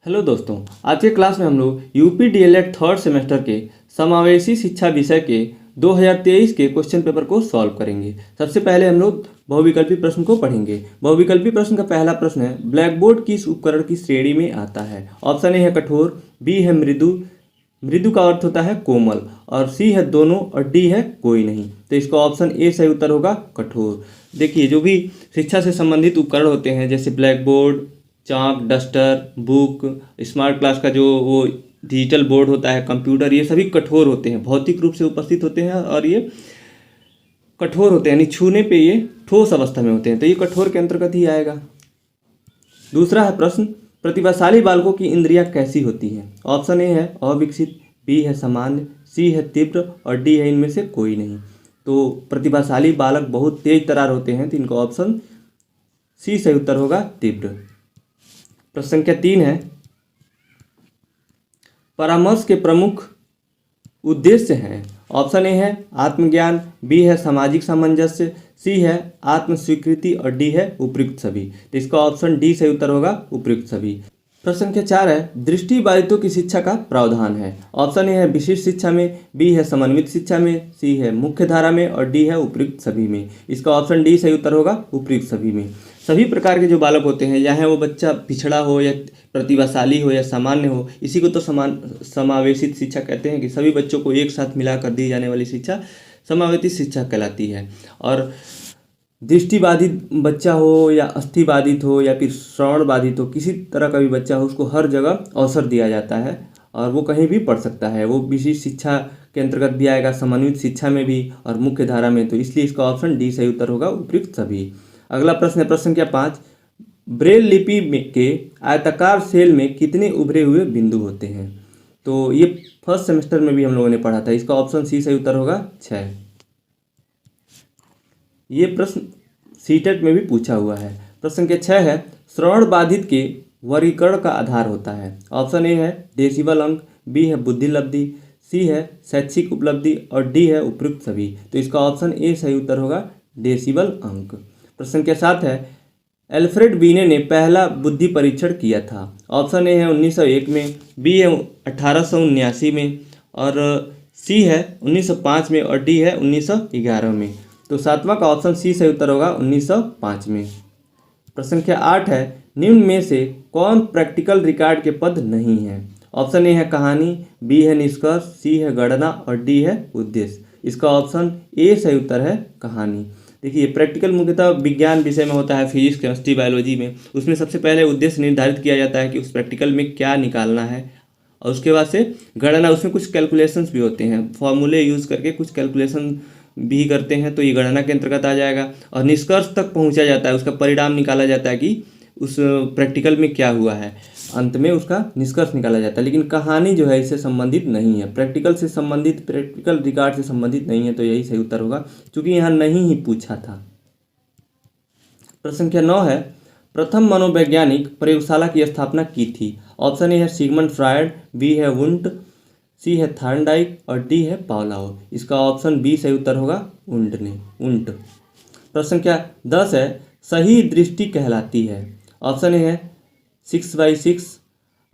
Hello दोस्तों, आज के क्लास में हम लोग यूपी डीएलएड थर्ड सेमेस्टर के समावेशी शिक्षा विषय के 2023 के क्वेश्चन पेपर को सॉल्व करेंगे। सबसे पहले हम लोग बहुविकल्पी प्रश्न को पढ़ेंगे। बहुविकल्पी प्रश्न का पहला प्रश्न है, ब्लैक बोर्ड किस उपकरण की श्रेणी में आता है? ऑप्शन ए है कठोर, बी है मृदु, मृदु का अर्थ होता है कोमल, और सी है दोनों, और डी है कोई नहीं। तो इसका ऑप्शन ए सही उत्तर होगा कठोर। देखिए, जो भी शिक्षा से संबंधित उपकरण होते हैं जैसे ब्लैक बोर्ड, चाक, डस्टर, बुक, स्मार्ट क्लास का जो वो डिजिटल बोर्ड होता है, कंप्यूटर, ये सभी कठोर होते हैं, भौतिक रूप से उपस्थित होते हैं और ये कठोर होते हैं, यानी छूने पे ये ठोस अवस्था में होते हैं, तो ये कठोर के अंतर्गत ही आएगा। दूसरा है प्रश्न, प्रतिभाशाली बालकों की इंद्रियां कैसी होती हैं? ऑप्शन ए है अविकसित, बी है सामान्य, सी है तीव्र, और डी है इनमें से कोई नहीं। तो प्रतिभाशाली बालक बहुत तेज तर्रार होते हैं, तो इनका ऑप्शन सी सही उत्तर होगा तीव्र। प्रश्न संख्या 3 है, परामर्श के प्रमुख उद्देश्य हैं। ऑप्शन ए है आत्मज्ञान, बी है सामाजिक सामंजस्य, सी है आत्म स्वीकृति, और डी है उपयुक्त सभी। तो इसका ऑप्शन डी सही उत्तर होगा उपयुक्त सभी। प्रश्न संख्या 4 है, दृष्टिबाधितों की शिक्षा का प्रावधान है। ऑप्शन ए है विशिष्ट शिक्षा में, बी है समन्वित शिक्षा में, सी है मुख्य धारा में, और डी है उपयुक्त सभी में। इसका ऑप्शन डी सही उत्तर होगा उपयुक्त सभी में। सभी प्रकार के जो बालक होते हैं, चाहे वो बच्चा पिछड़ा हो या प्रतिभाशाली हो या सामान्य हो, इसी को तो समावेशित शिक्षा कहते हैं कि सभी बच्चों को एक साथ मिलाकर दी जाने वाली शिक्षा समावेशित शिक्षा कहलाती है। और दृष्टिबाधित बच्चा हो या अस्थिबाधित हो या फिर श्रवण बाधित हो, किसी तरह का भी बच्चा हो, उसको हर जगह अवसर दिया जाता है और वो कहीं भी पढ़ सकता है। वो विशिष्ट शिक्षा के अंतर्गत भी आएगा, समन्वित शिक्षा में भी और मुख्य धारा में, तो इसलिए इसका ऑप्शन डी सही उत्तर होगा उपयुक्त सभी। अगला प्रश्न है प्रश्न संख्या 5, ब्रेल लिपि के आयताकार सेल में कितने उभरे हुए बिंदु होते हैं? तो ये फर्स्ट सेमेस्टर में भी हम लोगों ने पढ़ा था, इसका ऑप्शन सी सही उत्तर होगा 6। ये प्रश्न सीटेट में भी पूछा हुआ है। प्रश्न संख्या 6 है, श्रवण बाधित के वर्गीकरण का आधार होता है। ऑप्शन ए है डेसिबल अंक, बी है बुद्धि लब्धि, सी है शैक्षिक उपलब्धि, और डी है उपयुक्त सभी। तो इसका ऑप्शन ए सही उत्तर होगा डेसिबल अंक। प्रश्न संख्या 7 है, एल्फ्रेड बीने ने पहला बुद्धि परीक्षण किया था। ऑप्शन ए है 1901 में, बी है 1879 में, और सी है 1905 में, और डी है 1911 में। तो सातवां का ऑप्शन सी सही उत्तर होगा 1905 में। प्रश्न संख्या 8 है, निम्न में से कौन प्रैक्टिकल रिकॉर्ड के पद नहीं है? ऑप्शन ए है कहानी, बी है निष्कर्ष, सी है गणना, और डी है उद्देश्य। इसका ऑप्शन ए सही उत्तर है कहानी। देखिए, प्रैक्टिकल मुख्यतः विज्ञान विषय में होता है, फिजिक्स, केमिस्ट्री, बायोलॉजी में। उसमें सबसे पहले उद्देश्य निर्धारित किया जाता है कि उस प्रैक्टिकल में क्या निकालना है, और उसके बाद से गणना, उसमें कुछ कैलकुलेशंस भी होते हैं, फॉर्मूले यूज़ करके कुछ कैलकुलेशन भी करते हैं, तो ये गणना के अंतर्गत आ जाएगा। और निष्कर्ष तक पहुंचा जाता है, उसका परिणाम निकाला जाता है कि उस प्रैक्टिकल में क्या हुआ है, अंत में उसका निष्कर्ष निकाला जाता है। लेकिन कहानी जो है इससे संबंधित नहीं है, प्रैक्टिकल से संबंधित, प्रैक्टिकल रिकॉर्ड से संबंधित नहीं है, तो यही सही उत्तर होगा, क्योंकि यहाँ नहीं ही पूछा था। प्रश्न संख्या 9 है, प्रथम मनोवैज्ञानिक प्रयोगशाला की स्थापना की थी। ऑप्शन ए है सिगमंड फ्रायड, बी है वुंट, सी है थॉर्नडाइक, और डी है पावलोव। इसका ऑप्शन बी सही उत्तर होगा उंट। प्रश्न संख्या 10 है, सही दृष्टि कहलाती है। ऑप्शन ए है 6/6,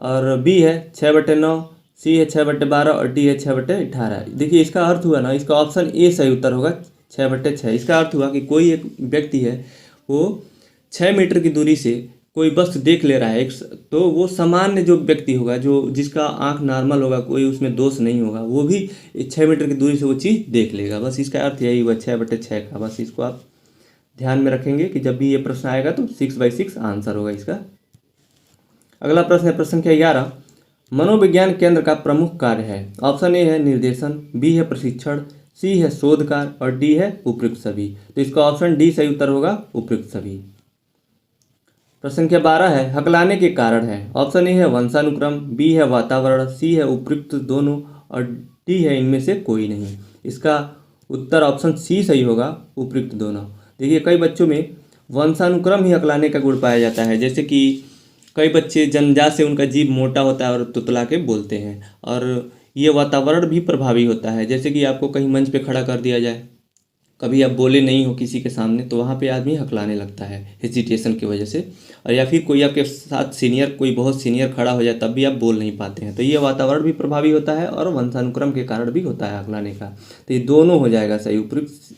और बी है 6/9, सी है 6/12, और डी है 6/18। देखिए, इसका अर्थ हुआ ना, इसका ऑप्शन ए सही उत्तर होगा 6/6। इसका अर्थ हुआ कि कोई एक व्यक्ति है, वो 6 मीटर की दूरी से कोई वस्तु देख ले रहा है, तो वो सामान्य जो व्यक्ति होगा, जो जिसका आंख नॉर्मल होगा, कोई उसमें दोष नहीं होगा, वो भी 6 मीटर की दूरी से वो चीज़ देख लेगा। बस इसका अर्थ यही हुआ 6/6 का। बस इसको आप ध्यान में रखेंगे कि जब भी ये प्रश्न आएगा तो 6/6 आंसर होगा इसका। अगला प्रश्न है प्रश्न संख्या 11, मनोविज्ञान केंद्र का प्रमुख कार्य है। ऑप्शन ए है निर्देशन, बी है प्रशिक्षण, सी है शोध कार्य, और डी है उपयुक्त सभी। तो इसका ऑप्शन डी सही उत्तर होगा उपयुक्त सभी। प्रश्न संख्या 12 है, हकलाने के कारण है। ऑप्शन ए है वंशानुक्रम, बी है वातावरण, सी है उपयुक्त दोनों, और डी है इनमें से कोई नहीं। इसका उत्तर ऑप्शन सी सही होगा उपयुक्त दोनों। देखिए, कई बच्चों में वंशानुक्रम ही हकलाने का गुण पाया जाता है, जैसे कि कई बच्चे जन्मजात से उनका जीभ मोटा होता है और तुतला के बोलते हैं, और ये वातावरण भी प्रभावी होता है। जैसे कि आपको कहीं मंच पे खड़ा कर दिया जाए कभी आप बोले नहीं हो किसी के सामने तो वहाँ पे आदमी हकलाने लगता है हेजिटेशन की वजह से, और या फिर कोई आपके साथ सीनियर, कोई बहुत सीनियर खड़ा हो जाए तब भी आप बोल नहीं पाते हैं, तो ये वातावरण भी प्रभावी होता है और वंशानुक्रम के कारण भी होता है हकलाने का। तो ये दोनों हो जाएगा सही, उपयुक्त,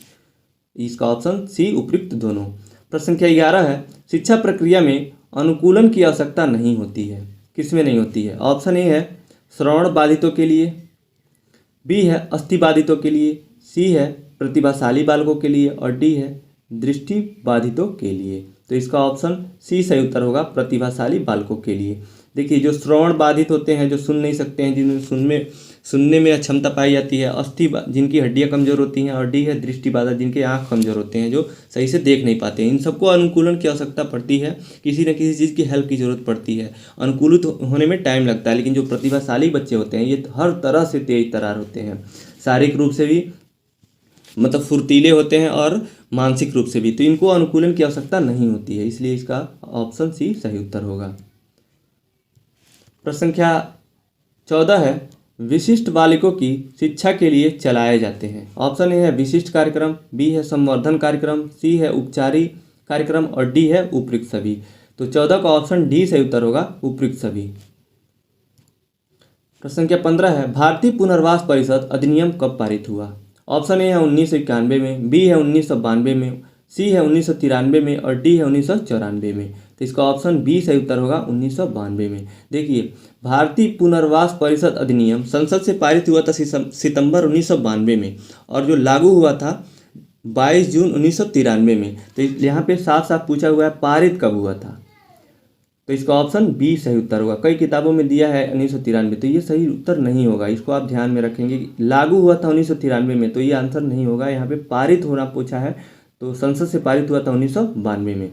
इसका ऑप्शन सी उपयुक्त दोनों। प्रश्न संख्या 11 है, शिक्षा प्रक्रिया में अनुकूलन की आवश्यकता नहीं होती है, किसमें नहीं होती है? ऑप्शन ए है श्रवण बाधितों के लिए, बी है अस्थि बाधितों के लिए, सी है प्रतिभाशाली बालकों के लिए और डी है दृष्टि बाधितों के लिए। तो इसका ऑप्शन सी सही उत्तर होगा, प्रतिभाशाली बालकों के लिए। देखिए जो श्रवण बाधित होते हैं, जो सुन नहीं सकते हैं, जिनमें सुनने में अक्षमता पाई जाती है, जिनकी हड्डियां कमज़ोर होती हैं, और डी है दृष्टि बाधित, जिनके आँख कमज़ोर होते हैं, जो सही से देख नहीं पाते हैं। इन सबको अनुकूलन की आवश्यकता पड़ती है, किसी न किसी चीज़ की हेल्प की ज़रूरत पड़ती है। अनुकूलित होने में टाइम लगता है, लेकिन जो प्रतिभाशाली बच्चे होते हैं ये हर तरह से तेज तर्रार होते हैं, शारीरिक रूप से भी मतलब फुर्तीले होते हैं और मानसिक रूप से भी, तो इनको अनुकूलन की आवश्यकता नहीं होती है, इसलिए इसका ऑप्शन सी सही उत्तर होगा। प्रश्न संख्या 14 है, विशिष्ट बालकों की शिक्षा के लिए चलाए जाते हैं। ऑप्शन ए है विशिष्ट कार्यक्रम, बी है संवर्धन कार्यक्रम, सी है उपचारी कार्यक्रम और डी है उपयुक्त सभी। तो 14 का ऑप्शन डी सही उत्तर होगा, उपयुक्त सभी। प्रश्न संख्या 15 है, भारतीय पुनर्वास परिषद अधिनियम कब पारित हुआ? ऑप्शन ए है 1991 में, बी है 1992 में, सी है 1993 में और डी है 1994 में। तो इसका ऑप्शन बी सही उत्तर होगा, 1992 में। देखिए भारतीय पुनर्वास परिषद अधिनियम संसद से पारित हुआ था सितंबर 1992 में, और जो लागू हुआ था 22 जून 1993 में। तो यहाँ पे साफ साफ पूछा हुआ है पारित कब हुआ था, तो इसका ऑप्शन बी सही उत्तर होगा। कई किताबों में दिया है 1993, तो ये सही उत्तर नहीं होगा, इसको आप ध्यान में रखेंगे। लागू हुआ था 1993 में, तो ये आंसर नहीं होगा। यहाँ पे पारित होना पूछा है, तो संसद से पारित हुआ था 1992 में।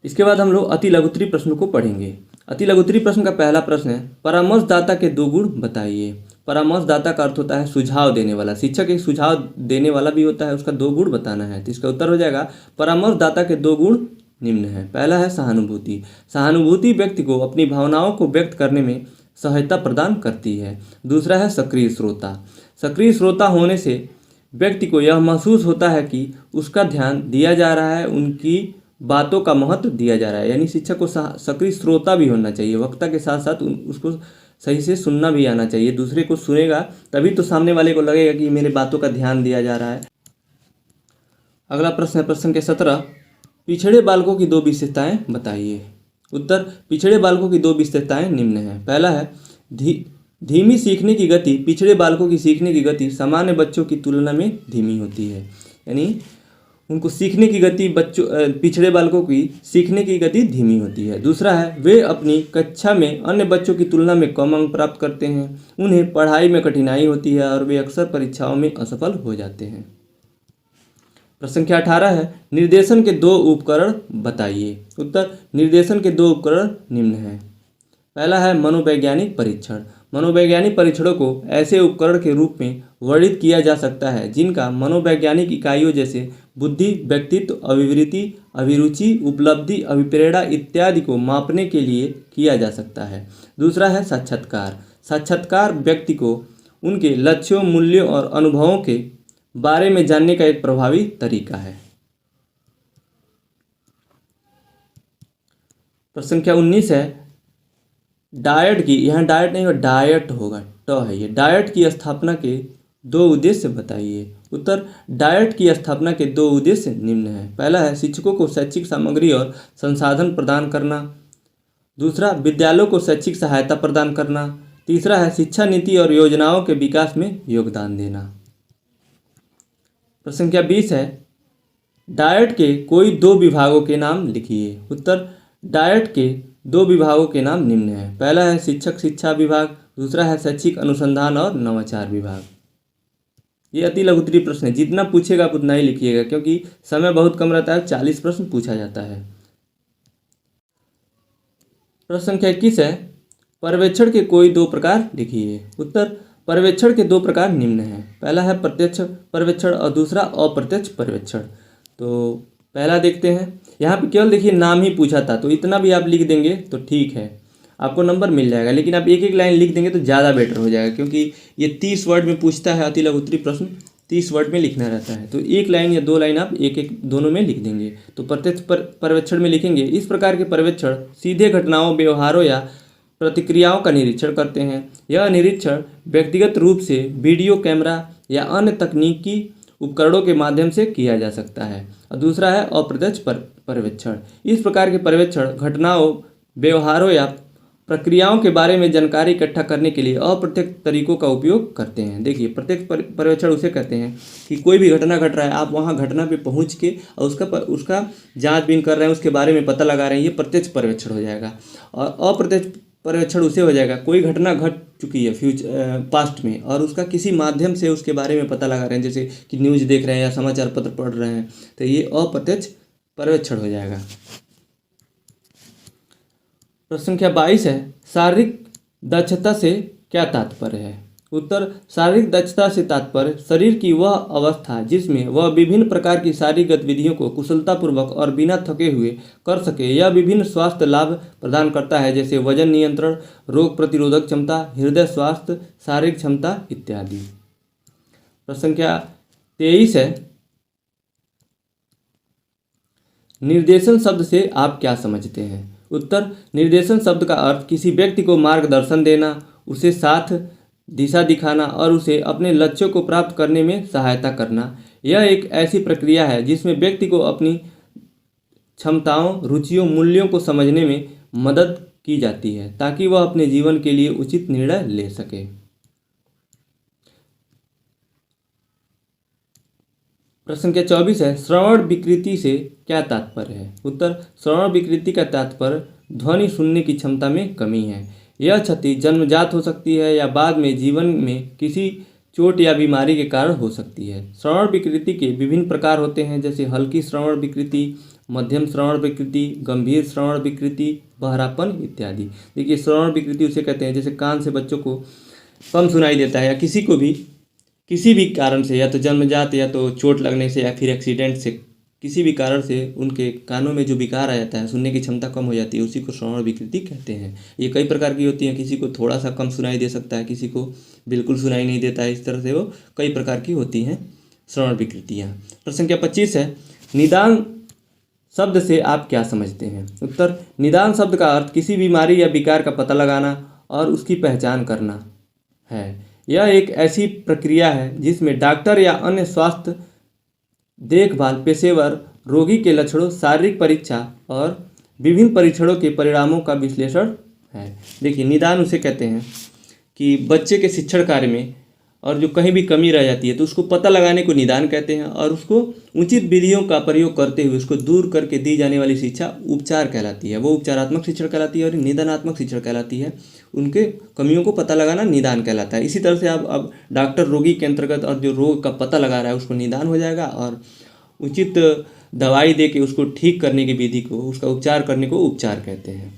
इसके बाद हम लोग अति लघुत्तरी प्रश्न को पढ़ेंगे। अति लघुत्तरी प्रश्न का पहला प्रश्न है, परामर्शदाता के 2 गुण बताइए। परामर्शदाता का अर्थ होता है सुझाव देने वाला, शिक्षक एक सुझाव देने वाला भी होता है, उसका 2 गुण बताना है। तो इसका उत्तर हो जाएगा परामर्शदाता के 2 गुण निम्न है। पहला है सहानुभूति। सहानुभूति व्यक्ति को अपनी भावनाओं को व्यक्त करने में सहायता प्रदान करती है। दूसरा है सक्रिय श्रोता। सक्रिय श्रोता होने से व्यक्ति को यह महसूस होता है कि उसका ध्यान दिया जा रहा है, उनकी बातों का महत्व दिया जा रहा है। यानी शिक्षक को सक्रिय श्रोता भी होना चाहिए, वक्ता के साथ साथ उसको सही से सुनना भी आना चाहिए। दूसरे को सुनेगा तभी तो सामने वाले को लगेगा कि मेरे बातों का ध्यान दिया जा रहा है। अगला प्रश्न है प्रश्न के 17, पिछड़े बालकों की 2 विशेषताएं बताइए। उत्तर, पिछड़े बालकों की 2 विशेषताएं निम्न है। पहला है धीमी सीखने की गति। पिछड़े बालकों की सीखने की गति सामान्य बच्चों की तुलना में धीमी होती है, यानी उनको सीखने की गति पिछड़े बालकों की सीखने की गति धीमी होती है। दूसरा है वे अपनी कक्षा में अन्य बच्चों की तुलना में कम अंक प्राप्त करते हैं, उन्हें पढ़ाई में कठिनाई होती है और वे अक्सर परीक्षाओं में असफल हो जाते हैं। प्रश्न संख्या 18 है, निर्देशन के 2 उपकरण बताइए। उत्तर, निर्देशन के 2 उपकरण निम्न हैं। पहला है मनोवैज्ञानिक परीक्षण। मनोवैज्ञानिक परीक्षणों को ऐसे उपकरण के रूप में वर्णित किया जा सकता है जिनका मनोवैज्ञानिक इकाइयों जैसे बुद्धि, व्यक्तित्व, अभिवृत्ति, अभिरुचि, उपलब्धि, अभिप्रेरणा इत्यादि को मापने के लिए किया जा सकता है। दूसरा है साक्षात्कार। साक्षात्कार व्यक्ति को उनके लक्ष्यों, मूल्यों और अनुभवों के बारे में जानने का एक प्रभावी तरीका है। प्रश्न संख्या 19 है, डायट की, यहाँ डायट नहीं होगा डायट होगा, ट है ये, डायट की स्थापना के 2 उद्देश्य बताइए। उत्तर, डायट की स्थापना के 2 उद्देश्य निम्न है। पहला है शिक्षकों को शैक्षिक सामग्री और संसाधन प्रदान करना। दूसरा, विद्यालयों को शैक्षिक सहायता प्रदान करना। तीसरा है शिक्षा नीति और योजनाओं के विकास में योगदान देना। प्रश्न संख्या 20 है, डायट के कोई 2 विभागों के नाम लिखिए। उत्तर, डायट के 2 विभागों के नाम निम्न है। पहला है शिक्षक शिक्षा विभाग, दूसरा है शैक्षिक अनुसंधान और नवाचार विभाग। ये अति लघुत्तरी प्रश्न है, जितना पूछेगा आप उतना ही लिखिएगा क्योंकि समय बहुत कम रहता है, 40 प्रश्न पूछा जाता है। प्रश्न संख्या 21 है, पर्यवेक्षण के कोई 2 प्रकार लिखिए। उत्तर, पर्यवेक्षण के 2 प्रकार निम्न हैं। पहला है प्रत्यक्ष पर्यवेक्षण और दूसरा अप्रत्यक्ष पर्यवेक्षण। तो पहला देखते हैं, यहाँ पे केवल देखिए नाम ही पूछा था, तो इतना भी आप लिख देंगे तो ठीक है, आपको नंबर मिल जाएगा। लेकिन आप एक एक लाइन लिख देंगे तो ज़्यादा बेटर हो जाएगा क्योंकि ये 30 वर्ड में पूछता है अति लघुत्तरी प्रश्न, 30 वर्ड में लिखना रहता है। तो एक लाइन या 2 लाइन आप एक एक दोनों में लिख देंगे। तो प्रत्यक्ष पर्यवेक्षण में लिखेंगे, इस प्रकार के पर्यवेक्षण सीधे घटनाओं, व्यवहारों या प्रतिक्रियाओं का निरीक्षण करते हैं। यह निरीक्षण व्यक्तिगत रूप से वीडियो कैमरा या अन्य तकनीकी उपकरणों के माध्यम से किया जा सकता है। और दूसरा है अप्रत्यक्ष पर्यवेक्षण। इस प्रकार के पर्यवेक्षण घटनाओं, व्यवहारों या प्रक्रियाओं के बारे में जानकारी इकट्ठा करने के लिए अप्रत्यक्ष तरीकों का उपयोग करते हैं। देखिए, प्रत्यक्ष पर्यवेक्षण उसे कहते हैं कि कोई भी घटना घट रहा है, आप वहाँ घटना पे पहुँच के और उसका जांचबीन कर रहे हैं, उसके बारे में पता लगा रहे हैं, ये प्रत्यक्ष पर्यवेक्षण हो जाएगा। और अप्रत्यक्ष पर्यवेक्षण उसे हो जाएगा, कोई घटना घट चुकी है पास्ट में और उसका किसी माध्यम से उसके बारे में पता लगा रहे हैं, जैसे कि न्यूज़ देख रहे हैं या समाचार पत्र पढ़ रहे हैं, तो ये अप्रत्यक्ष पर्यवेक्षण हो जाएगा। प्रश्न संख्या 22 है, शारीरिक दक्षता से क्या तात्पर्य है? उत्तर, शारीरिक दक्षता से तात्पर्य शरीर की वह अवस्था जिसमें वह विभिन्न प्रकार की शारीरिक गतिविधियों को कुशलतापूर्वक और बिना थके हुए कर सके। यह विभिन्न स्वास्थ्य लाभ प्रदान करता है, जैसे वजन नियंत्रण, रोग प्रतिरोधक क्षमता, हृदय स्वास्थ्य, शारीरिक क्षमता इत्यादि। प्रश्न संख्या 23 है, निर्देशन शब्द से आप क्या समझते हैं? उत्तर, निर्देशन शब्द का अर्थ किसी व्यक्ति को मार्गदर्शन देना, उसे साथ दिशा दिखाना और उसे अपने लक्ष्यों को प्राप्त करने में सहायता करना। यह एक ऐसी प्रक्रिया है जिसमें व्यक्ति को अपनी क्षमताओं, रुचियों, मूल्यों को समझने में मदद की जाती है ताकि वह अपने जीवन के लिए उचित निर्णय ले सके। प्रश्न संख्या 24 है, श्रवण विकृति से क्या तात्पर्य है? उत्तर, श्रवण विकृति का तात्पर्य ध्वनि सुनने की क्षमता में कमी है। यह क्षति जन्मजात हो सकती है या बाद में जीवन में किसी चोट या बीमारी के कारण हो सकती है। श्रवण विकृति के विभिन्न प्रकार होते हैं, जैसे हल्की श्रवण विकृति, मध्यम श्रवण विकृति, गंभीर श्रवण विकृति, बहरापन इत्यादि। देखिए, श्रवण विकृति उसे कहते हैं जैसे कान से बच्चों को कम सुनाई देता है या किसी को भी किसी भी कारण से, या तो जन्मजात या तो चोट लगने से या फिर एक्सीडेंट से, किसी भी कारण से उनके कानों में जो विकार आ जाता है, सुनने की क्षमता कम हो जाती है, उसी को श्रवण विकृति कहते हैं। ये कई प्रकार की होती हैं, किसी को थोड़ा सा कम सुनाई दे सकता है, किसी को बिल्कुल सुनाई नहीं देता है, इस तरह से वो कई प्रकार की होती हैं श्रवण विकृतियाँ। प्रश्न संख्या 25 है, निदान शब्द से आप क्या समझते हैं? उत्तर, निदान शब्द का अर्थ किसी बीमारी या विकार का पता लगाना और उसकी पहचान करना है। यह एक ऐसी प्रक्रिया है जिसमें डॉक्टर या अन्य स्वास्थ्य देखभाल पेशेवर रोगी के लक्षणों, शारीरिक परीक्षा और विभिन्न परीक्षणों के परिणामों का विश्लेषण है। देखिए, निदान उसे कहते हैं कि बच्चे के शिक्षण कार्य में और जो कहीं भी कमी रह जाती है तो उसको पता लगाने को निदान कहते हैं, और उसको उचित विधियों का प्रयोग करते हुए उसको दूर करके दी जाने वाली शिक्षा उपचार कहलाती है। वो उपचारात्मक शिक्षण कहलाती है और निदानात्मक शिक्षण कहलाती है। उनके कमियों को पता लगाना निदान कहलाता है। इसी तरह से अब डॉक्टर रोगी के अंतर्गत और जो रोग का पता लगा रहा है उसको निदान हो जाएगा, और उचित दवाई दे के उसको ठीक करने की विधि को, उसका उपचार करने को उपचार कहते हैं,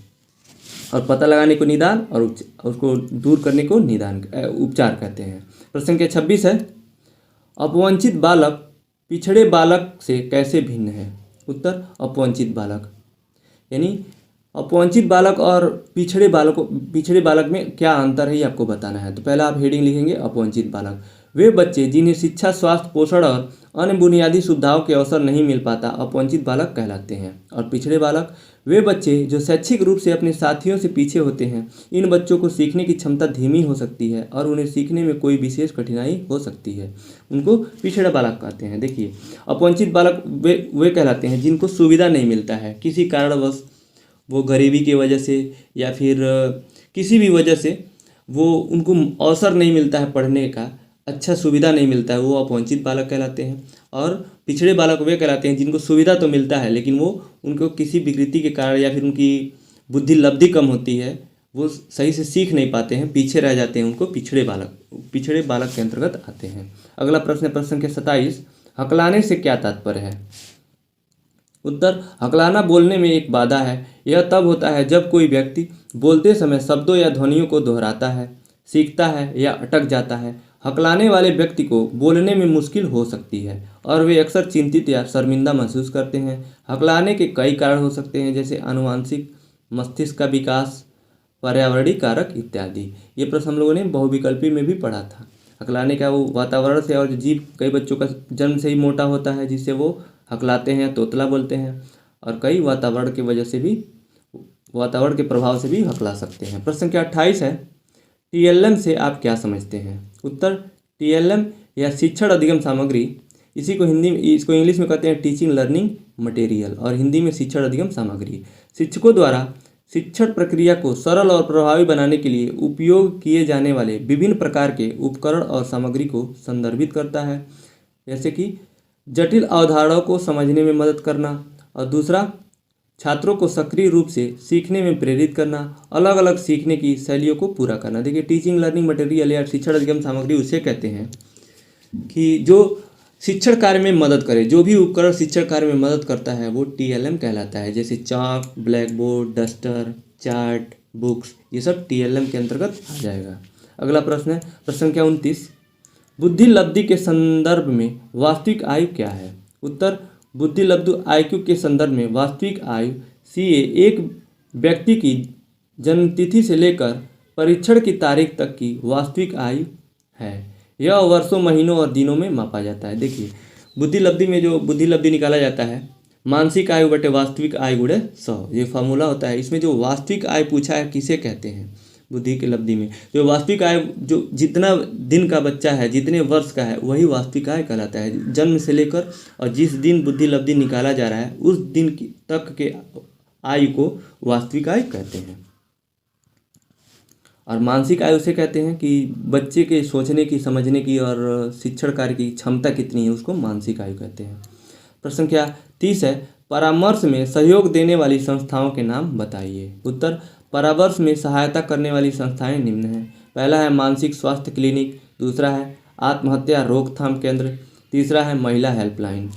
और पता लगाने को निदान और उसको दूर करने को निदान उपचार कहते हैं। प्रश्न संख्या 26 है, अपवंचित बालक पिछड़े बालक से कैसे भिन्न है? उत्तर, अपवंचित बालक यानी अपवंचित बालक और पिछड़े बालक में क्या अंतर है, ये आपको बताना है। तो पहला आप हेडिंग लिखेंगे, अपवंचित बालक वे बच्चे जिन्हें शिक्षा, स्वास्थ्य, पोषण और अन्य बुनियादी सुविधाओं के अवसर नहीं मिल पाता, अपवंचित बालक कहलाते हैं। और पिछड़े बालक वे बच्चे जो शैक्षिक रूप से अपने साथियों से पीछे होते हैं। इन बच्चों को सीखने की क्षमता धीमी हो सकती है और उन्हें सीखने में कोई विशेष कठिनाई हो सकती है, उनको पिछड़े बालक कहते हैं। देखिए, अपवंचित बालक वे कहलाते हैं जिनको सुविधा नहीं मिलता है, किसी कारणवश, वो गरीबी की वजह से या फिर किसी भी वजह से वो उनको अवसर नहीं मिलता है पढ़ने का, अच्छा सुविधा नहीं मिलता है, वो अपवंचित बालक कहलाते हैं। और पिछड़े बालक वे कहलाते हैं जिनको सुविधा तो मिलता है लेकिन वो उनको किसी विकृति के कारण या फिर उनकी बुद्धि लब्धि कम होती है, वो सही से सीख नहीं पाते हैं, पीछे रह जाते हैं, उनको पिछड़े बालक के अंतर्गत आते हैं। अगला प्रश्न है प्रश्न संख्या 27, हकलाने से क्या तात्पर्य है? उत्तर, हकलाना बोलने में एक बाधा है। यह तब होता है जब कोई व्यक्ति बोलते समय शब्दों या ध्वनियों को दोहराता है, सीखता है या अटक जाता है। हकलाने वाले व्यक्ति को बोलने में मुश्किल हो सकती है और वे अक्सर चिंतित या शर्मिंदा महसूस करते हैं। हकलाने के कई कारण हो सकते हैं, जैसे आनुवंशिक, मस्तिष्क का विकास, पर्यावरणीय कारक इत्यादि। ये प्रश्न हम लोगों ने बहुविकल्पी में भी पढ़ा था। हकलाने का वो वातावरण से, और जीभ कई बच्चों का जन्म से ही मोटा होता है जिससे वो हकलाते हैं, तोतला बोलते हैं, और कई वातावरण की वजह से भी, वातावरण के प्रभाव से भी हकला सकते हैं। प्रश्न संख्या 28 है, टीएलएम से आप क्या समझते हैं? उत्तर, टीएलएम या शिक्षण अधिगम सामग्री, इसको इंग्लिश में कहते हैं टीचिंग लर्निंग मटेरियल, और हिंदी में शिक्षण अधिगम सामग्री शिक्षकों द्वारा शिक्षण प्रक्रिया को सरल और प्रभावी बनाने के लिए उपयोग किए जाने वाले विभिन्न प्रकार के उपकरण और सामग्री को संदर्भित करता है, जैसे कि जटिल अवधारणाओं को समझने में मदद करना, और दूसरा, छात्रों को सक्रिय रूप से सीखने में प्रेरित करना, अलग अलग सीखने की शैलियों को पूरा करना। देखिए, टीचिंग लर्निंग मटेरियल या शिक्षण अधिगम सामग्री उसे कहते हैं कि जो शिक्षण कार्य में मदद करे, जो भी उपकरण शिक्षण कार्य में मदद करता है वो टीएलएम कहलाता है, जैसे chalk, blackboard, duster, chart, books, ये सब टीएलएम के अंतर्गत आ जाएगा। अगला प्रश्न है, प्रश्न संख्या 29, बुद्धि लब्धि के संदर्भ में वास्तविक आयु क्या है? उत्तर, बुद्धि लब्धि आयु के संदर्भ में वास्तविक आयु सीए एक व्यक्ति की जन्मतिथि से लेकर परीक्षण की तारीख तक की वास्तविक आयु है। यह वर्षों, महीनों और दिनों में मापा जाता है। देखिए, बुद्धि लब्धि में जो बुद्धि लब्धि निकाला जाता है, मानसिक आयु बटे वास्तविक आयु गुणे 100, ये फार्मूला होता है। इसमें जो वास्तविक आयु पूछा है किसे कहते हैं? बुद्धि की लब्धि में जो वास्तविक आयु, जो जितना दिन का बच्चा है, जितने वर्ष का है, वही वास्तविक आयु कहलाता है। जन्म से लेकर और जिस दिन बुद्धि लब्धि निकाला जा रहा है उस दिन तक के आयु को वास्तविक आयु कहते हैं। और मानसिक आयु उसे कहते हैं कि बच्चे के सोचने की, समझने की और शिक्षण कार्य की क्षमता कितनी है, उसको मानसिक आयु कहते हैं। प्रश्न संख्या 30 है, परामर्श में सहयोग देने वाली संस्थाओं के नाम बताइए। उत्तर, परामर्श में सहायता करने वाली संस्थाएं निम्न हैं। पहला है मानसिक स्वास्थ्य क्लिनिक, दूसरा है आत्महत्या रोकथाम केंद्र, तीसरा है महिला हेल्पलाइन।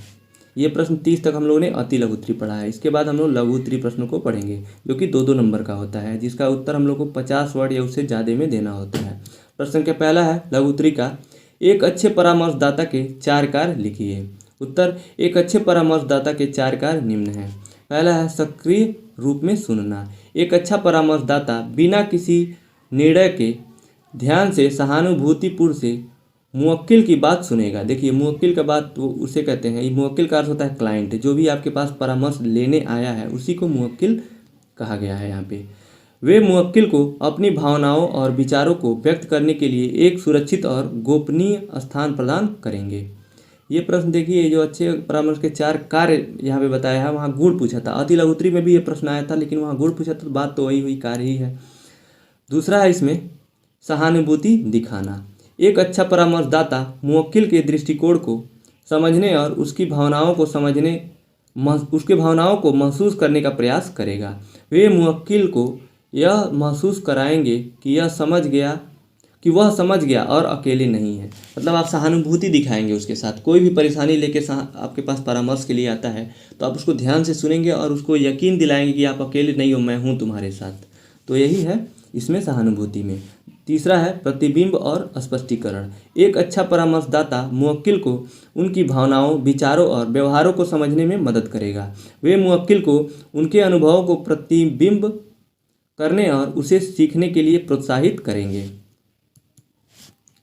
ये प्रश्न 30 तक हम लोगों ने अति लघु उत्तरी पढ़ा है। इसके बाद हम लोग लघु उत्तरी प्रश्नों को पढ़ेंगे जो कि 2-2 नंबर का होता है, जिसका उत्तर हम लोग को 50 वर्ड या उससे ज़्यादा में देना होता है। प्रश्न संख्या पहला है लघु उत्तरी का, एक अच्छे परामर्शदाता के 4 कार्य लिखिए। उत्तर, एक अच्छे परामर्शदाता के 4 कार्य निम्न हैं। पहला है सक्रिय रूप में सुनना। एक अच्छा परामर्शदाता बिना किसी निर्णय के ध्यान से, सहानुभूतिपूर्ण से मुवक्किल की बात सुनेगा। देखिए, मुवक्किल का बात वो उसे कहते हैं, ये मुवक्किल का अर्थ होता है क्लाइंट, जो भी आपके पास परामर्श लेने आया है उसी को मुवक्किल कहा गया है यहाँ पे। वे मुवक्किल को अपनी भावनाओं और विचारों को व्यक्त करने के लिए एक सुरक्षित और गोपनीय स्थान प्रदान करेंगे। ये प्रश्न देखिए, जो अच्छे परामर्श के 4 कार्य यहाँ पे बताया है, वहाँ गुण पूछा था। अति लघु उत्तरी में भी ये प्रश्न आया था, लेकिन वहाँ गुण पूछा था, तो बात तो वही हुई, कार्य ही है। दूसरा है इसमें सहानुभूति दिखाना। एक अच्छा परामर्शदाता मुवक्किल के दृष्टिकोण को समझने और उसकी भावनाओं को उसके भावनाओं को महसूस करने का प्रयास करेगा। वे मुवक्किल को यह महसूस कराएंगे कि वह समझ गया और अकेले नहीं है। मतलब आप सहानुभूति दिखाएंगे उसके साथ। कोई भी परेशानी लेके आपके पास परामर्श के लिए आता है तो आप उसको ध्यान से सुनेंगे और उसको यकीन दिलाएंगे कि आप अकेले नहीं हो, मैं हूँ तुम्हारे साथ। तो यही है इसमें सहानुभूति में। तीसरा है प्रतिबिंब और स्पष्टीकरण। एक अच्छा परामर्शदाता मुवक्किल को उनकी भावनाओं, विचारों और व्यवहारों को समझने में मदद करेगा। वे मुवक्किल को उनके अनुभवों को प्रतिबिंब करने और उसे सीखने के लिए प्रोत्साहित करेंगे।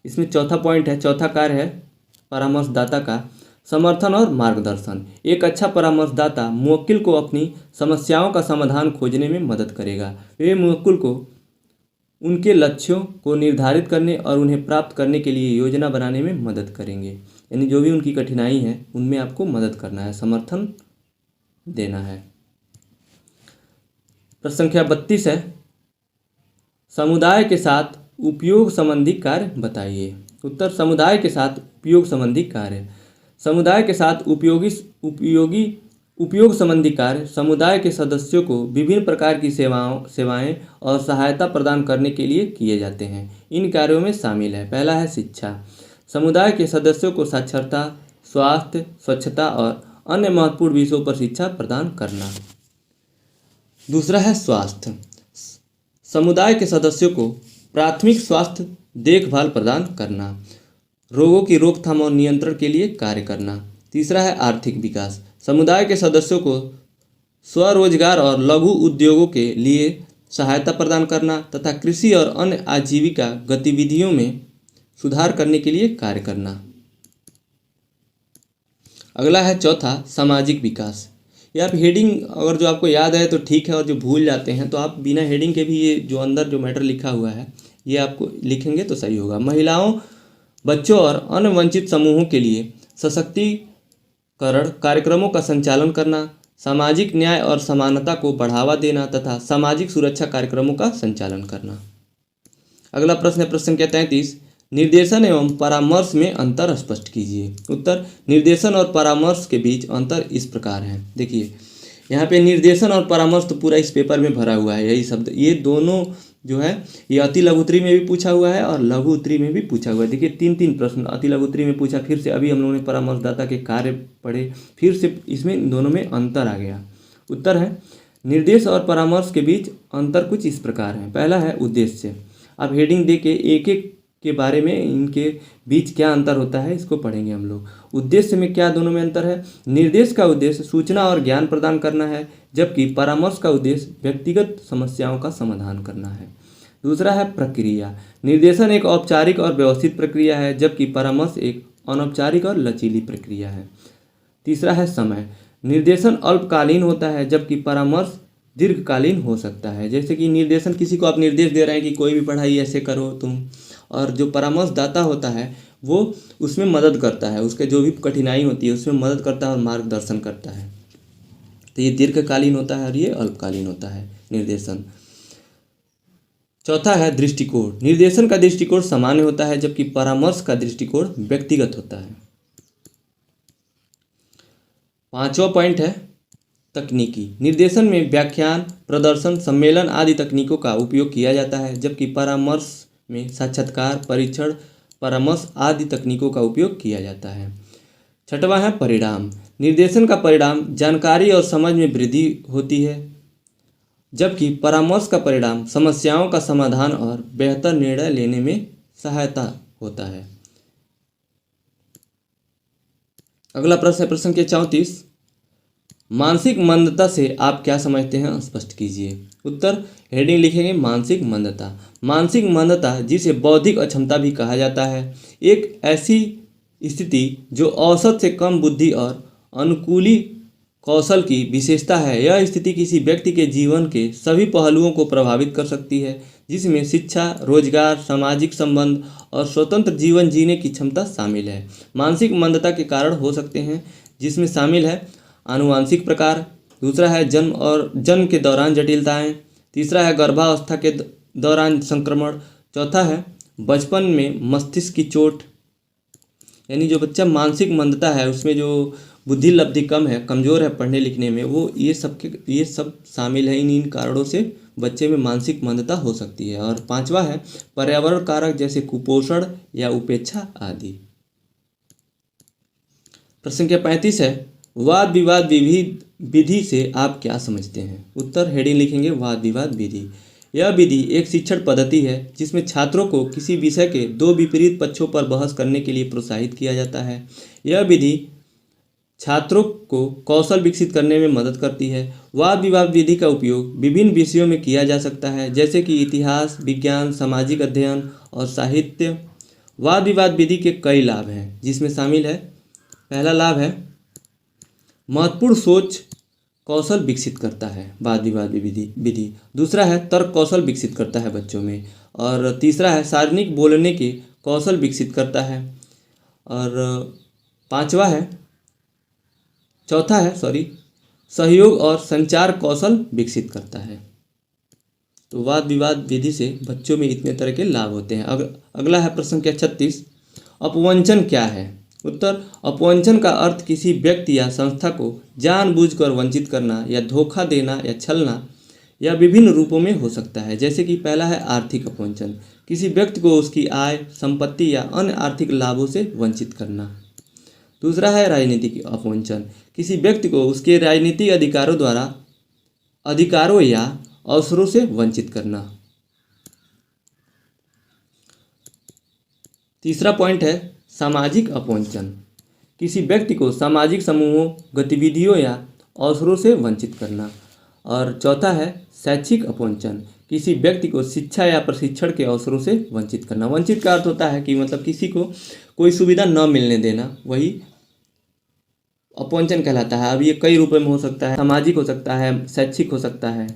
इसमें चौथा पॉइंट है, चौथा कार्य है परामर्शदाता का समर्थन और मार्गदर्शन। एक अच्छा परामर्शदाता मुवक्किल को अपनी समस्याओं का समाधान खोजने में मदद करेगा। वे मुवक्किल को उनके लक्ष्यों को निर्धारित करने और उन्हें प्राप्त करने के लिए योजना बनाने में मदद करेंगे। यानी जो भी उनकी कठिनाई है उनमें आपको मदद करना है, समर्थन देना है। प्रश्न संख्या 32 है, समुदाय के साथ उपयोग संबंधी कार्य बताइए। उत्तर, समुदाय के साथ उपयोग संबंधी कार्य। समुदाय के साथ उपयोग संबंधी कार्य समुदाय के सदस्यों को विभिन्न प्रकार की सेवाएं और सहायता प्रदान करने के लिए किए जाते हैं। इन कार्यों में शामिल है, पहला है शिक्षा। समुदाय के सदस्यों को साक्षरता, स्वास्थ्य, स्वच्छता और अन्य महत्वपूर्ण विषयों पर शिक्षा प्रदान करना। दूसरा है स्वास्थ्य। समुदाय के सदस्यों को प्राथमिक स्वास्थ्य देखभाल प्रदान करना, रोगों की रोकथाम और नियंत्रण के लिए कार्य करना। तीसरा है आर्थिक विकास। समुदाय के सदस्यों को स्वरोजगार और लघु उद्योगों के लिए सहायता प्रदान करना तथा कृषि और अन्य आजीविका गतिविधियों में सुधार करने के लिए कार्य करना। अगला है चौथा, सामाजिक विकास। ये आप हेडिंग अगर जो आपको याद है तो ठीक है, और जो भूल जाते हैं तो आप बिना हेडिंग के भी ये जो अंदर जो मैटर लिखा हुआ है ये आपको लिखेंगे तो सही होगा। महिलाओं, बच्चों और अन्य वंचित समूहों के लिए सशक्तिकरण कार्यक्रमों का संचालन करना, सामाजिक न्याय और समानता को बढ़ावा देना तथा सामाजिक सुरक्षा कार्यक्रमों का संचालन करना। अगला प्रश्न है प्रश्न संख्या 33, निर्देशन एवं परामर्श में अंतर स्पष्ट कीजिए। उत्तर, निर्देशन और परामर्श के बीच अंतर इस प्रकार है। देखिए यहाँ पे निर्देशन और परामर्श तो पूरा इस पेपर में भरा हुआ है, यही शब्द, ये दोनों जो है ये अति लघु उत्तरी में भी पूछा हुआ है और लघु उत्तरी में भी पूछा हुआ है। देखिए 3 प्रश्न अति लघु उत्तरी में पूछा, फिर से अभी हम लोगों ने परामर्शदाता के कार्य पढ़े, फिर से इसमें इन दोनों में अंतर आ गया। उत्तर है, निर्देश और परामर्श के बीच अंतर कुछ इस प्रकार है। पहला है उद्देश्य। अब हेडिंग दे के एक एक के बारे में इनके बीच क्या अंतर होता है इसको पढ़ेंगे हम लोग। उद्देश्य में क्या दोनों में अंतर है? निर्देश का उद्देश्य सूचना और ज्ञान प्रदान करना है, जबकि परामर्श का उद्देश्य व्यक्तिगत समस्याओं का समाधान करना है। दूसरा है प्रक्रिया। निर्देशन एक औपचारिक और व्यवस्थित प्रक्रिया है, जबकि परामर्श एक अनौपचारिक और लचीली प्रक्रिया है। तीसरा है समय। निर्देशन अल्पकालीन होता है, जबकि परामर्श दीर्घकालीन हो सकता है। जैसे कि निर्देशन, किसी को आप निर्देश दे रहे हैं कि कोई भी पढ़ाई ऐसे करो तुम, और जो परामर्शदाता होता है वो उसमें मदद करता है, उसके जो भी कठिनाई होती है उसमें मदद करता है और मार्गदर्शन करता है। तो ये दीर्घकालीन होता है और ये अल्पकालीन होता है निर्देशन। चौथा है दृष्टिकोण। निर्देशन का दृष्टिकोण सामान्य होता है, जबकि परामर्श का दृष्टिकोण व्यक्तिगत होता है। पांचवा पॉइंट है तकनीकी। निर्देशन में व्याख्यान, प्रदर्शन, सम्मेलन आदि तकनीकों का उपयोग किया जाता है, जबकि परामर्श में साक्षात्कार, परीक्षण, परामर्श आदि तकनीकों का उपयोग किया जाता है। छठवां है परिणाम। निर्देशन का परिणाम जानकारी और समझ में वृद्धि होती है, जबकि परामर्श का परिणाम समस्याओं का समाधान और बेहतर निर्णय लेने में सहायता होता है। अगला प्रश्न है प्रश्न संख्या 34, मानसिक मंदता से आप क्या समझते हैं स्पष्ट कीजिए। उत्तर, हेडिंग लिखेंगे मानसिक मंदता। मानसिक मंदता, जिसे बौद्धिक अक्षमता भी कहा जाता है, एक ऐसी स्थिति जो औसत से कम बुद्धि और अनुकूली कौशल की विशेषता है। यह स्थिति किसी व्यक्ति के जीवन के सभी पहलुओं को प्रभावित कर सकती है, जिसमें शिक्षा, रोजगार, सामाजिक संबंध और स्वतंत्र जीवन जीने की क्षमता शामिल है। मानसिक मंदता के कारण हो सकते हैं, जिसमें शामिल है आनुवांशिक प्रकार, दूसरा है जन्म के दौरान जटिलताएं, तीसरा है गर्भावस्था के दौरान संक्रमण, चौथा है बचपन में मस्तिष्क की चोट, यानी जो बच्चा मानसिक मंदता है उसमें जो बुद्धि लब्धि कम है, कमज़ोर है पढ़ने लिखने में, वो ये सब शामिल है। इन कारणों से बच्चे में मानसिक मंदता हो सकती है। और पांचवा है पर्यावरण कारक, जैसे कुपोषण या उपेक्षा आदि। प्रश्न संख्या 35 है, वाद विवाद विधि से आप क्या समझते हैं। उत्तर, हेडिंग लिखेंगे वाद विवाद विधि। यह विधि एक शिक्षण पद्धति है जिसमें छात्रों को किसी विषय के दो विपरीत पक्षों पर बहस करने के लिए प्रोत्साहित किया जाता है। यह विधि छात्रों को कौशल विकसित करने में मदद करती है। वाद विवाद विधि का उपयोग विभिन्न विषयों में किया जा सकता है, जैसे कि इतिहास, विज्ञान, सामाजिक अध्ययन और साहित्य। वाद विवाद विधि के कई लाभ हैं, जिसमें शामिल है, पहला लाभ है महत्वपूर्ण सोच कौशल विकसित करता है वाद विवाद विधि। दूसरा है तर्क कौशल विकसित करता है बच्चों में। और तीसरा है सार्वजनिक बोलने के कौशल विकसित करता है। और चौथा है सहयोग और संचार कौशल विकसित करता है। तो वाद विवाद विधि से बच्चों में इतने तरह के लाभ होते हैं। अगला है प्रश्न संख्या 36, अपवंचन क्या है। उत्तर, अपवंचन का अर्थ किसी व्यक्ति या संस्था को जानबूझकर वंचित करना या धोखा देना या छलना या विभिन्न रूपों में हो सकता है। जैसे कि पहला है आर्थिक अपवंचन, किसी व्यक्ति को उसकी आय, संपत्ति या अन्य आर्थिक लाभों से वंचित करना। दूसरा है राजनीतिक अपवंचन, किसी व्यक्ति को उसके राजनीतिक अधिकारों या अवसरों से वंचित करना। तीसरा पॉइंट है सामाजिक अपवंचन, किसी व्यक्ति को सामाजिक समूहों, गतिविधियों या अवसरों से वंचित करना। और चौथा है शैक्षिक अपवंचन, किसी व्यक्ति को शिक्षा या प्रशिक्षण के अवसरों से वंचित करना। वंचित का अर्थ होता है कि मतलब किसी को कोई सुविधा न मिलने देना, वही अपवंचन कहलाता है। अब ये कई रूपों में हो सकता है, सामाजिक हो सकता है, शैक्षिक हो सकता है,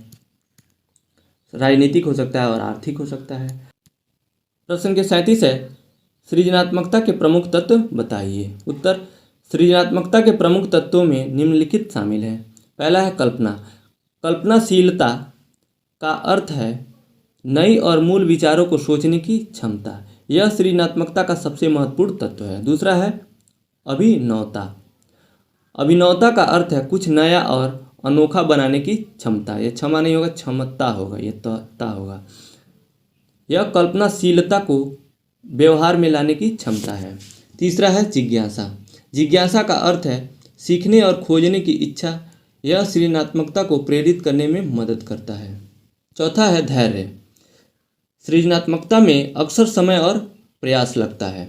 राजनीतिक हो सकता है और आर्थिक हो सकता है। प्रश्न के 37 है, सृजनात्मकता के प्रमुख तत्व बताइए। उत्तर, सृजनात्मकता के प्रमुख तत्वों में निम्नलिखित शामिल है। पहला है कल्पना। कल्पनाशीलता का अर्थ है नई और मूल विचारों को सोचने की क्षमता। यह सृजनात्मकता का सबसे महत्वपूर्ण तत्व है। दूसरा है अभिनवता। अभिनवता का अर्थ है कुछ नया और अनोखा बनाने की क्षमता। यह क्षमा नहीं होगा, क्षमता होगा, यह ता होगा। यह कल्पनाशीलता को व्यवहार में लाने की क्षमता है। तीसरा है जिज्ञासा। जिज्ञासा का अर्थ है सीखने और खोजने की इच्छा। यह सृजनात्मकता को प्रेरित करने में मदद करता है। चौथा है धैर्य। सृजनात्मकता में अक्सर समय और प्रयास लगता है।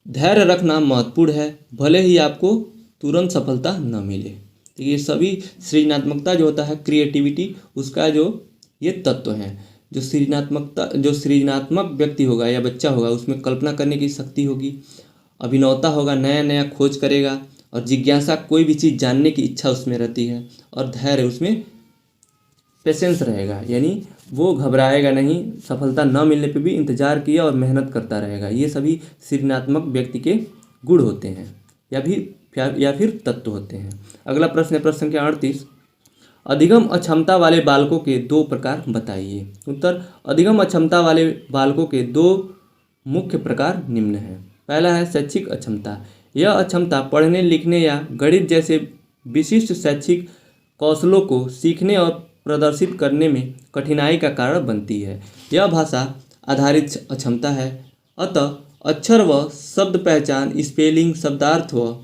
धैर्य रखना महत्वपूर्ण है, भले ही आपको तुरंत सफलता न मिले। तो ये सभी सृजनात्मकता जो होता है, क्रिएटिविटी, उसका जो ये तत्व हैं। जो सृजनात्मक व्यक्ति होगा या बच्चा होगा, उसमें कल्पना करने की शक्ति होगी, अभिनवता होगा, नया नया खोज करेगा, और जिज्ञासा, कोई भी चीज़ जानने की इच्छा उसमें रहती है, और धैर्य, उसमें पेशेंस रहेगा, यानी वो घबराएगा नहीं, सफलता न मिलने पे भी इंतजार किया और मेहनत करता रहेगा। ये सभी सृजनात्मक व्यक्ति के गुण होते हैं या फिर तत्व होते हैं। अगला प्रश्न है प्रश्न संख्या 38, अधिगम अक्षमता वाले बालकों के दो प्रकार बताइए। उत्तर, अधिगम अक्षमता वाले बालकों के दो मुख्य प्रकार निम्न हैं। पहला है शैक्षिक अक्षमता। यह अक्षमता पढ़ने, लिखने या गणित जैसे विशिष्ट शैक्षिक कौशलों को सीखने और प्रदर्शित करने में कठिनाई का कारण बनती है। यह भाषा आधारित अक्षमता है, अतः अक्षर व शब्द पहचान, स्पेलिंग, शब्दार्थ व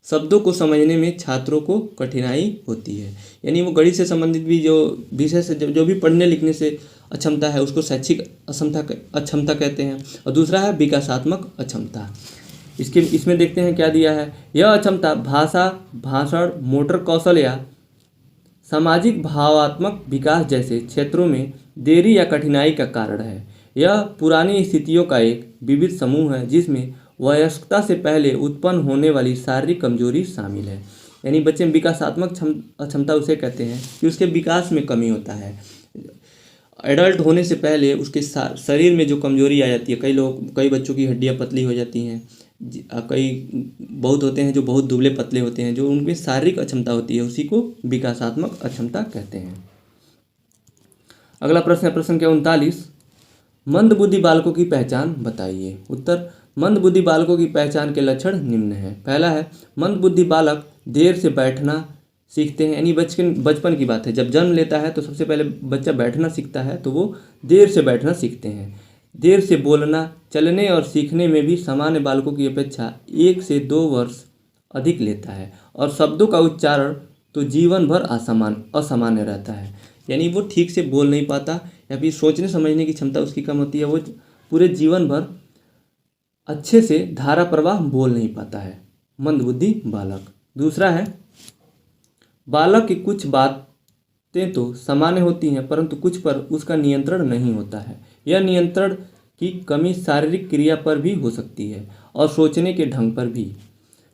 शब्दों को समझने में छात्रों को कठिनाई होती है। यानी वो गणित से संबंधित भी जो विषय से जो भी पढ़ने लिखने से अक्षमता है, उसको शैक्षिक अक्षमता कहते हैं। और दूसरा है विकासात्मक अक्षमता। इसमें देखते हैं क्या दिया है। यह अक्षमता भाषा, भाषण, मोटर कौशल या सामाजिक भावात्मक विकास जैसे क्षेत्रों में देरी या कठिनाई का कारण है। यह पुरानी स्थितियों का एक विविध समूह है जिसमें वयस्कता से पहले उत्पन्न होने वाली शारीरिक कमजोरी शामिल है। यानी बच्चे में विकासात्मक अक्षमता उसे कहते हैं कि उसके विकास में कमी होता है। एडल्ट होने से पहले उसके शरीर में जो कमजोरी आ जाती है, कई बच्चों की हड्डियां पतली हो जाती हैं, कई बहुत होते हैं जो बहुत दुबले पतले होते हैं, जो उनमें शारीरिक अक्षमता होती है, उसी को विकासात्मक अक्षमता कहते हैं। अगला प्रश्न है प्रश्न संख्या 39, मंदबुद्धि बालकों की पहचान बताइए। उत्तर, मंदबुद्धि बालकों की पहचान के लक्षण निम्न हैं। पहला है मंदबुद्धि बालक देर से बैठना सीखते हैं। यानी बचपन की बात है, जब जन्म लेता है तो सबसे पहले बच्चा बैठना सीखता है, तो वो देर से बैठना सीखते हैं। देर से बोलना, चलने और सीखने में भी सामान्य बालकों की अपेक्षा 1 से 2 वर्ष अधिक लेता है। और शब्दों का उच्चारण तो जीवन भर असामान्य रहता है। यानी वो ठीक से बोल नहीं पाता, या फिर सोचने समझने की क्षमता उसकी कम होती है। वो पूरे जीवन भर अच्छे से धारा प्रवाह बोल नहीं पाता है, मंदबुद्धि बालक। दूसरा है बालक की कुछ बातें तो सामान्य होती हैं, परंतु कुछ पर उसका नियंत्रण नहीं होता है। यह नियंत्रण की कमी शारीरिक क्रिया पर भी हो सकती है और सोचने के ढंग पर भी।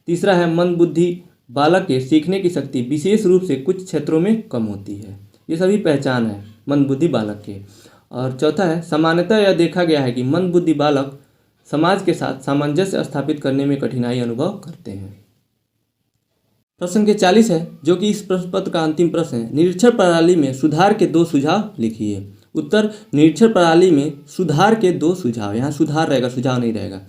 तीसरा है मंदबुद्धि बालक के सीखने की शक्ति विशेष रूप से कुछ क्षेत्रों में कम होती है। ये सभी पहचान है मंदबुद्धि बालक के। और चौथा है सामान्यतः यह देखा गया है कि मंदबुद्धि बालक समाज के साथ सामंजस्य स्थापित करने में कठिनाई अनुभव करते हैं। प्रश्न के 40 है, जो कि इस प्रश्न पत्र का अंतिम प्रश्न है। निरीक्षण प्रणाली में सुधार के 2 सुझाव लिखिए। उत्तर, निरीक्षण प्रणाली में सुधार के 2 सुझाव। यहाँ सुधार रहेगा, सुझाव नहीं रहेगा।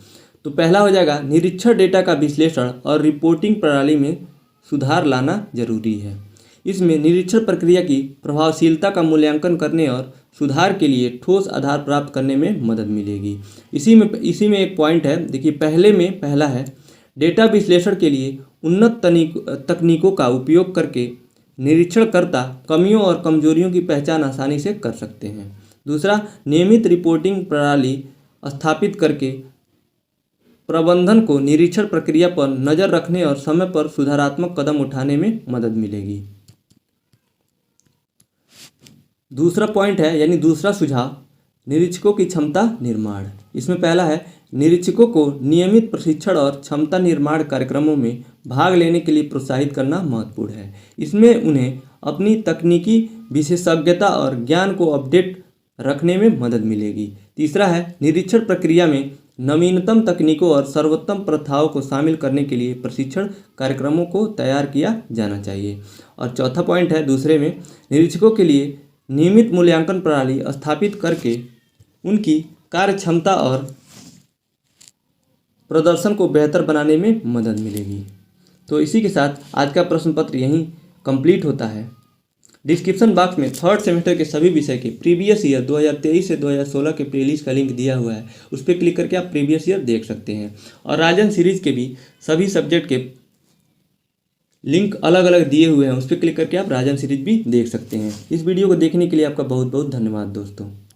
तो पहला हो जाएगा निरीक्षण डेटा का विश्लेषण और रिपोर्टिंग प्रणाली में सुधार लाना जरूरी है। इसमें निरीक्षण प्रक्रिया की प्रभावशीलता का मूल्यांकन करने और सुधार के लिए ठोस आधार प्राप्त करने में मदद मिलेगी। इसी में एक पॉइंट है, देखिए पहला है डेटा विश्लेषण के लिए उन्नत तकनीकों का उपयोग करके निरीक्षणकर्ता कमियों और कमजोरियों की पहचान आसानी से कर सकते हैं। दूसरा, नियमित रिपोर्टिंग प्रणाली स्थापित करके प्रबंधन को निरीक्षण प्रक्रिया पर नज़र रखने और समय पर सुधारात्मक कदम उठाने में मदद मिलेगी। दूसरा पॉइंट है यानी दूसरा सुझाव, निरीक्षकों की क्षमता निर्माण। इसमें पहला है, निरीक्षकों को नियमित प्रशिक्षण और क्षमता निर्माण कार्यक्रमों में भाग लेने के लिए प्रोत्साहित करना महत्वपूर्ण है। इसमें उन्हें अपनी तकनीकी विशेषज्ञता और ज्ञान को अपडेट रखने में मदद मिलेगी। तीसरा है, निरीक्षण प्रक्रिया में नवीनतम तकनीकों और सर्वोत्तम प्रथाओं को शामिल करने के लिए प्रशिक्षण कार्यक्रमों को तैयार किया जाना चाहिए। और चौथा पॉइंट है दूसरे में, निरीक्षकों के लिए नियमित मूल्यांकन प्रणाली स्थापित करके उनकी कार्य क्षमता और प्रदर्शन को बेहतर बनाने में मदद मिलेगी। तो इसी के साथ आज का प्रश्न पत्र यहीं कंप्लीट होता है। डिस्क्रिप्शन बॉक्स में थर्ड सेमेस्टर के सभी विषय के प्रीवियस ईयर 2023 से 2016 के प्लेलिस्ट का लिंक दिया हुआ है, उस पर क्लिक करके आप प्रीवियस ईयर देख सकते हैं। और राजन सीरीज के भी सभी सब्जेक्ट के लिंक अलग अलग दिए हुए हैं, उस पर क्लिक करके आप राजन सीरीज भी देख सकते हैं। इस वीडियो को देखने के लिए आपका बहुत बहुत धन्यवाद दोस्तों।